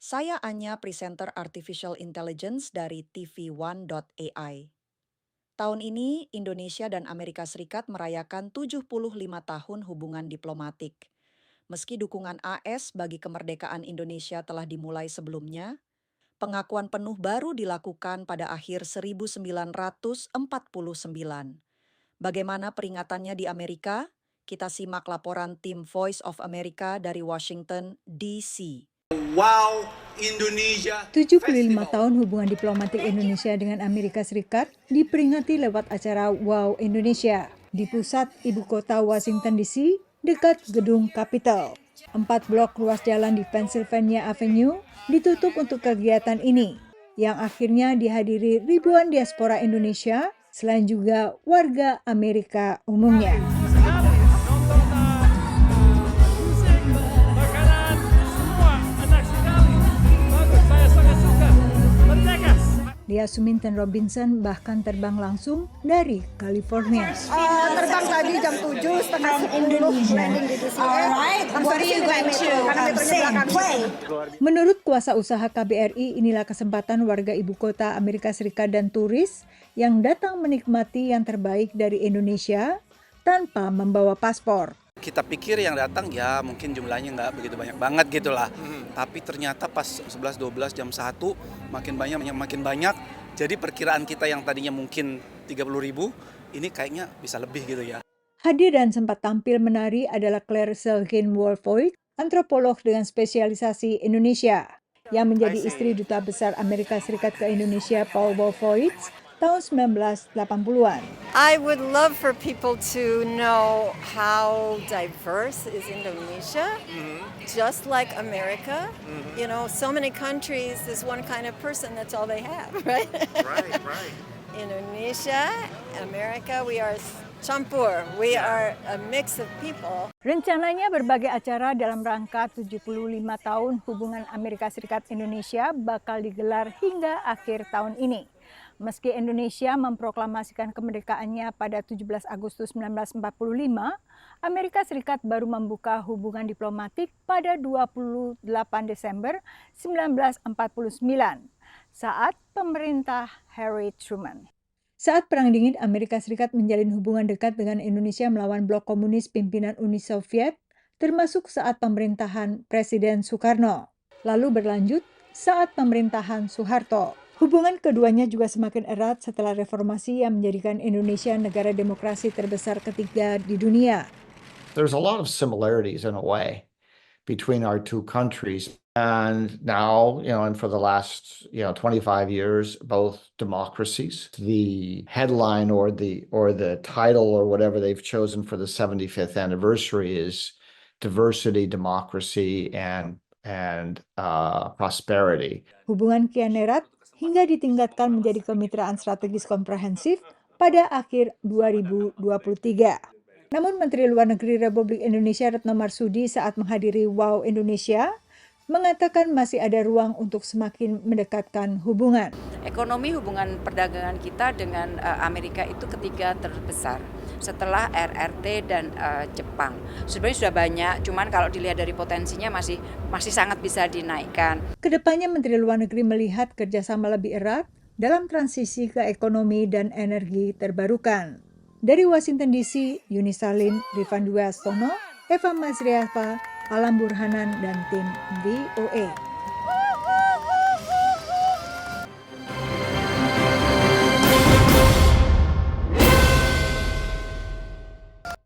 Saya Anya, presenter Artificial Intelligence dari TV1.ai. Tahun ini, Indonesia dan Amerika Serikat merayakan 75 tahun hubungan diplomatik. Meski dukungan AS bagi kemerdekaan Indonesia telah dimulai sebelumnya, pengakuan penuh baru dilakukan pada akhir 1949. Bagaimana peringatannya di Amerika? Kita simak laporan tim Voice of America dari Washington, D.C. Wow Indonesia 75 Festival. tahun hubungan diplomatik Indonesia dengan Amerika Serikat diperingati lewat acara Wow Indonesia di pusat ibu kota Washington DC dekat gedung Capitol. 4 blok ruas jalan di Pennsylvania Avenue ditutup untuk kegiatan ini, yang akhirnya dihadiri ribuan diaspora Indonesia selain juga warga Amerika umumnya. Dia Suminten Robinson bahkan terbang langsung dari California. Terbang tadi jam 7, setengah 10, landing di DC. Menurut kuasa usaha KBRI, inilah kesempatan warga ibu kota Amerika Serikat dan turis yang datang menikmati yang terbaik dari Indonesia tanpa membawa paspor. Kita pikir yang datang ya mungkin jumlahnya nggak begitu banyak banget gitu lah. Tapi ternyata pas 11-12 jam 1 makin banyak. Jadi perkiraan kita yang tadinya mungkin 30.000 ini kayaknya bisa lebih gitu ya. Hadir dan sempat tampil menari adalah Claire Selgin-Wolfoit, antropolog dengan spesialisasi Indonesia, yang menjadi istri Duta Besar Amerika Serikat ke Indonesia Paul Wolfowitz tahun 1980-an. I would love for people to know how diverse is Indonesia, just like America. You know, so many countries, this one kind of person, that's all they have, right? Right. Indonesia, America, we are campur. We are a mix of people. Rencananya berbagai acara dalam rangka 75 tahun hubungan Amerika Serikat-Indonesia bakal digelar hingga akhir tahun ini. Meski Indonesia memproklamasikan kemerdekaannya pada 17 Agustus 1945, Amerika Serikat baru membuka hubungan diplomatik pada 28 Desember 1949 saat pemerintah Harry Truman. Saat Perang Dingin, Amerika Serikat menjalin hubungan dekat dengan Indonesia melawan blok komunis pimpinan Uni Soviet, termasuk saat pemerintahan Presiden Soekarno. Lalu berlanjut saat pemerintahan Soeharto. Hubungan keduanya juga semakin erat setelah reformasi yang menjadikan Indonesia negara demokrasi terbesar ketiga di dunia. There's a lot of similarities in a way between our two countries. And now, and for the last, 25 years, both democracies. The headline or the title or whatever they've chosen for the 75th anniversary is diversity, democracy, and prosperity. Hubungan kian erat hingga ditingkatkan menjadi kemitraan strategis komprehensif pada akhir 2023. Namun Menteri Luar Negeri Republik Indonesia Retno Marsudi saat menghadiri Wow Indonesia mengatakan masih ada ruang untuk semakin mendekatkan hubungan. Ekonomi hubungan perdagangan kita dengan Amerika itu ketiga terbesar setelah RRT dan Jepang. Sebenarnya sudah banyak, cuman kalau dilihat dari potensinya masih sangat bisa dinaikkan. Kedepannya Menteri Luar Negeri melihat kerjasama lebih erat dalam transisi ke ekonomi dan energi terbarukan. Dari Washington DC, Yuni Salim, Rifan Dwi Astono, Eva Masriafa, Alam Burhanan, dan tim VOA.